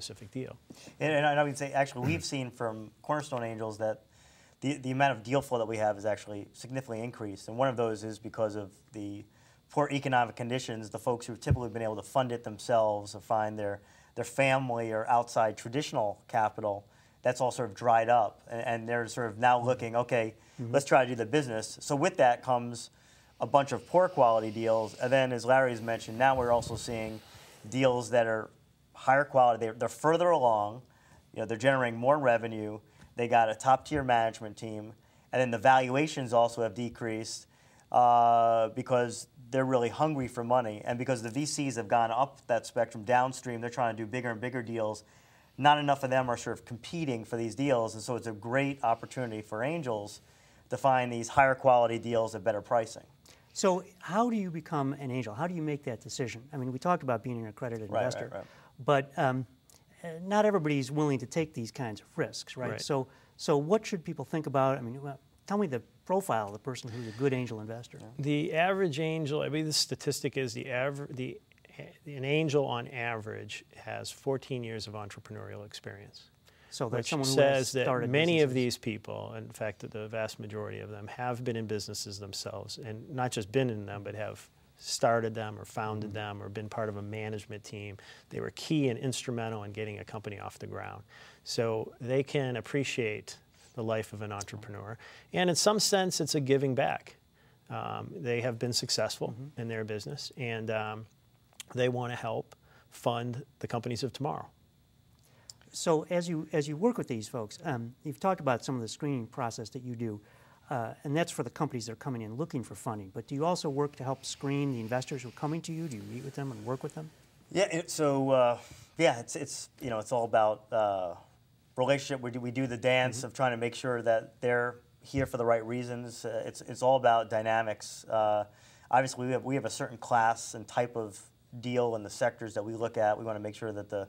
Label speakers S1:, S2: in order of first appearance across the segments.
S1: specific deal.
S2: And I would say, actually, we've seen from Cornerstone Angels that the amount of deal flow that we have is actually significantly increased. And one of those is because of the poor economic conditions, the folks who've typically been able to fund it themselves or find their family or outside traditional capital, that's all sort of dried up. And they're sort of now looking, okay, let's try to do the business. So with that comes a bunch of poor quality deals. And then, as Larry's mentioned, now we're also seeing deals that are higher quality. They're further along. They're generating more revenue. They got a top-tier management team. And then the valuations also have decreased because they're really hungry for money. And because the VCs have gone up that spectrum downstream, they're trying to do bigger and bigger deals. Not enough of them are sort of competing for these deals. And so it's a great opportunity for angels to find these higher quality deals at better pricing.
S3: So how do you become an angel? How do you make that decision? I mean, we talked about being an accredited investor, but not everybody's willing to take these kinds of risks, right? So what should people think about? I mean, tell me the profile of the person who's a good angel investor.
S1: The average angel, I mean, the statistic is an angel on average has 14 years of entrepreneurial experience.
S3: So that's
S1: which
S3: someone who
S1: says
S3: has
S1: that many
S3: businesses.
S1: of these people, in fact, the vast majority of them, have been in businesses themselves, and not just been in them, but have started them or founded them or been part of a management team. They were key and instrumental in getting a company off the ground. So they can appreciate the life of an entrepreneur. And in some sense, it's a giving back. They have been successful in their business, and they want to help fund the companies of tomorrow.
S3: So as you work with these folks, you've talked about some of the screening process that you do, and that's for the companies that are coming in looking for funding. But do you also work to help screen the investors who are coming to you? Do you meet with them and work with them?
S2: Yeah. It's all about relationship. We do the dance of trying to make sure that they're here for the right reasons. It's all about dynamics. Obviously, we have a certain class and type of deal in the sectors that we look at. We want to make sure that the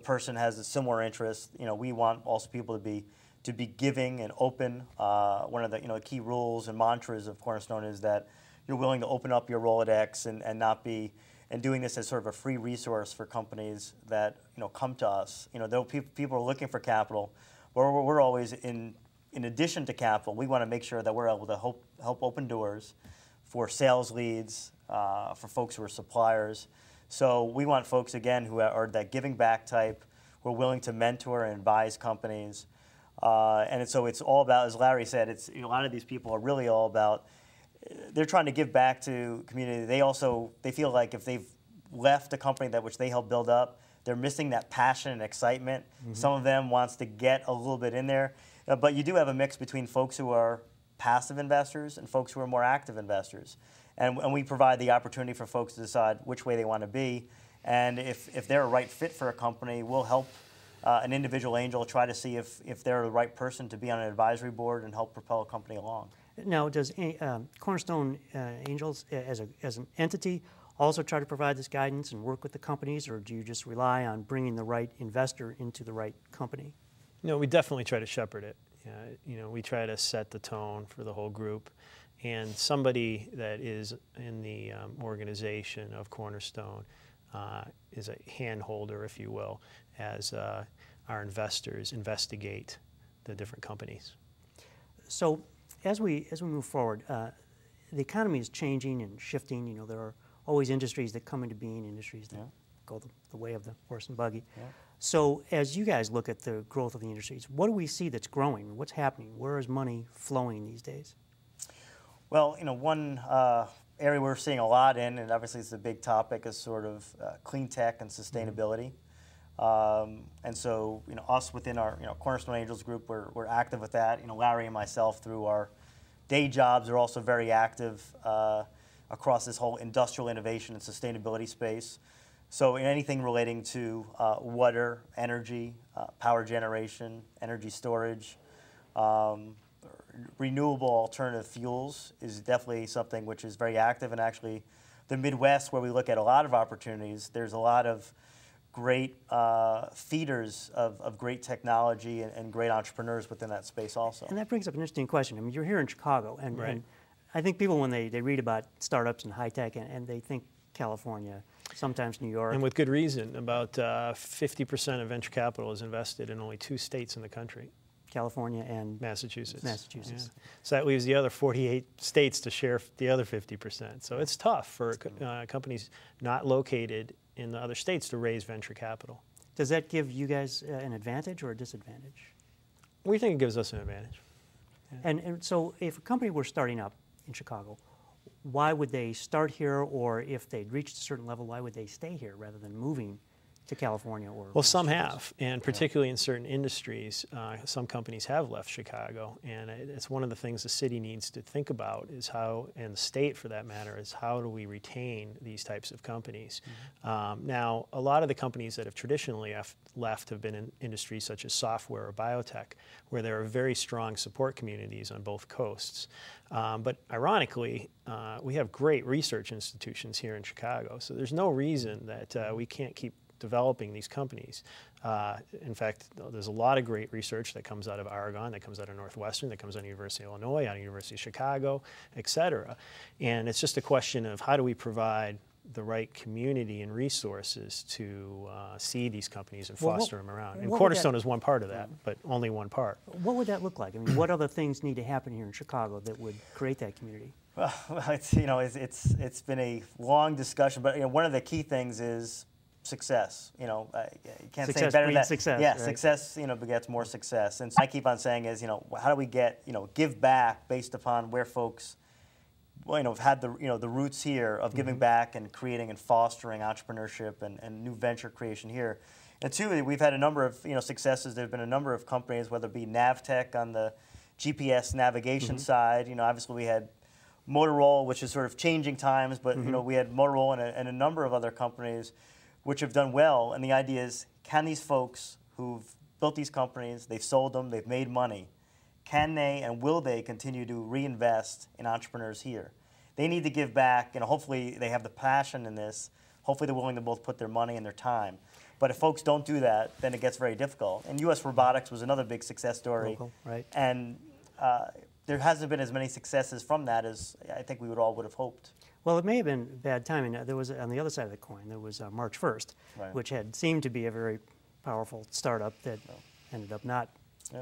S2: person has a similar interest. We want also people to be giving and open. One of the key rules and mantras of Cornerstone is that you're willing to open up your Rolodex and not be and doing this as sort of a free resource for companies that come to us. Though people are looking for capital, we're always in addition to capital. We want to make sure that we're able to help open doors for sales leads, for folks who are suppliers. So we want folks, again, who are that giving back type, who are willing to mentor and advise companies. So it's all about, as Larry said, a lot of these people are really all about, they're trying to give back to community. They feel like if they've left a company which they helped build up, they're missing that passion and excitement. Some of them wants to get a little bit in there. But you do have a mix between folks who are passive investors and folks who are more active investors. And we provide the opportunity for folks to decide which way they want to be. And if they're a right fit for a company, we'll help an individual angel try to see if they're the right person to be on an advisory board and help propel a company along.
S3: Now, does Cornerstone Angels, as an entity, also try to provide this guidance and work with the companies, or do you just rely on bringing the right investor into the right company?
S1: No, we definitely try to shepherd it. We try to set the tone for the whole group. And somebody that is in the organization of Cornerstone is a hand-holder, if you will, as our investors investigate the different companies.
S3: So as we move forward, the economy is changing and shifting. There are always industries that come into being, industries that go the way of the horse and buggy. Yeah. So as you guys look at the growth of the industries, what do we see that's growing? What's happening? Where is money flowing these days?
S2: Well, one area we're seeing a lot in, and obviously it's a big topic, is sort of clean tech and sustainability. And so, us within our Cornerstone Angels group, we're active with that. Larry and myself, through our day jobs, are also very active across this whole industrial innovation and sustainability space. So in anything relating to water, energy, power generation, energy storage, renewable alternative fuels is definitely something which is very active. And actually, the Midwest, where we look at a lot of opportunities, there's a lot of great feeders of great technology and great entrepreneurs within that space also.
S3: And that brings up an interesting question. I mean, you're here in Chicago, and I think people, when they read about startups and high tech, and they think California, sometimes New York.
S1: And with good reason. About 50% of venture capital is invested in only 2 states in the country.
S3: California and
S1: Massachusetts.
S3: Massachusetts.
S1: Yeah. So that leaves the other 48 states to share the other 50%. So it's tough for companies not located in the other states to raise venture capital.
S3: Does that give you guys an advantage or a disadvantage?
S1: We think it gives us an advantage. Yeah.
S3: And so if a company were starting up in Chicago, why would they start here, or if they'd reached a certain level, why would they stay here rather than moving to California? Or
S1: well, some have, and particularly in certain industries, some companies have left Chicago, and it's one of the things the city needs to think about is how, and the state for that matter, is how do we retain these types of companies. Now, a lot of the companies that have traditionally left have been in industries such as software or biotech, where there are very strong support communities on both coasts. But ironically, we have great research institutions here in Chicago, so there's no reason that we can't keep developing these companies. In fact, there's a lot of great research that comes out of Oregon, that comes out of Northwestern, that comes out of the University of Illinois, out of the University of Chicago, et cetera. And it's just a question of how do we provide the right community and resources to see these companies and foster them around. And Cornerstone is one part of that, but only one part.
S3: What would that look like? I mean, what other things need to happen here in Chicago that would create that community?
S2: Well, it's been a long discussion, but one of the key things is success. You can't
S3: Success
S2: say better than that.
S3: Success,
S2: yeah,
S3: right?
S2: Success, begets more success. And so I keep on saying is, how do we get, give back based upon where folks, have had the roots here of giving back and creating and fostering entrepreneurship and new venture creation here. And two, we've had a number of, successes. There have been a number of companies, whether it be Navtech on the GPS navigation side. Obviously we had Motorola, which is sort of changing times, but we had Motorola and a number of other companies which have done well. And the idea is, can these folks who've built these companies, they've sold them, they've made money, can they and will they continue to reinvest in entrepreneurs here? They need to give back, and hopefully they have the passion in this. Hopefully they're willing to both put their money and their time. But if folks don't do that, then it gets very difficult. And U.S. robotics was another big success story.
S3: Local, right.
S2: And there hasn't been as many successes from that as I think we would have hoped.
S3: Well, it may have been bad timing. There was, on the other side of the coin, there was March 1st, which had seemed to be a very powerful startup that ended up not.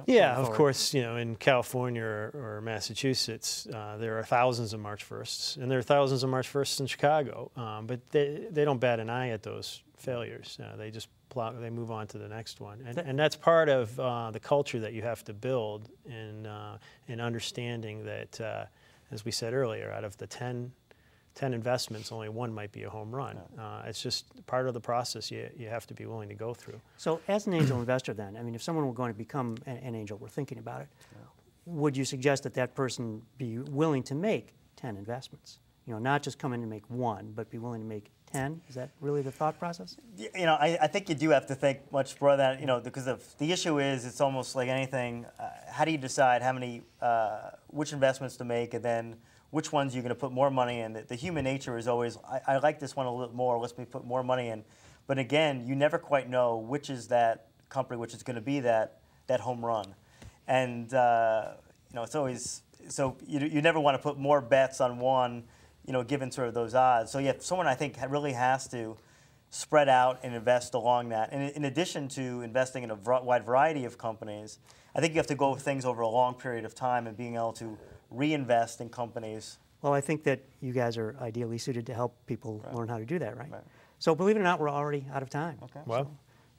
S1: Yeah, of course, in California or Massachusetts, there are thousands of March 1sts, and there are thousands of March 1sts in Chicago, but they don't bat an eye at those failures. They just they move on to the next one. And that's part of the culture that you have to build in understanding that, as we said earlier, out of the 10 investments, only one might be a home run. It's just part of the process you have to be willing to go through.
S3: So as an angel investor then, I mean, if someone were going to become an angel, we're thinking about it, would you suggest that that person be willing to make 10 investments? Not just come in and make one, but be willing to make 10? Is that really the thought process?
S2: I think you do have to think much more than that, because the issue is it's almost like anything. How do you decide how many, which investments to make, and then which ones you're going to put more money in? The human nature is always, I like this one a little bit more, let's put more money in. But again, you never quite know which is that company, which is going to be that home run. And it's always, so you never want to put more bets on one, given sort of those odds. So yeah, someone I think really has to spread out and invest along that. And in addition to investing in a wide variety of companies, I think you have to go with things over a long period of time and being able to reinvest in companies.
S3: Well, I think that you guys are ideally suited to help people learn how to do that, right? So believe it or not, we're already out of time.
S2: Okay.
S1: Well,
S3: so,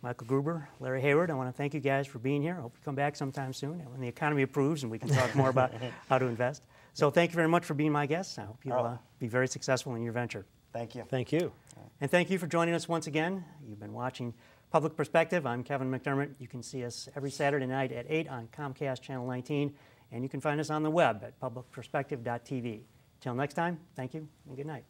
S3: Michael Gruber, Larry Hayward, I want to thank you guys for being here. I hope you come back sometime soon when the economy approves and we can talk more about how to invest. So thank you very much for being my guests. I hope you'll be very successful in your venture.
S2: Thank you.
S1: Thank you.
S3: And thank you for joining us once again. You've been watching Public Perspective. I'm Kevin McDermott. You can see us every Saturday night at 8 on Comcast Channel 19, and you can find us on the web at publicperspective.tv. Till next time, thank you and good night.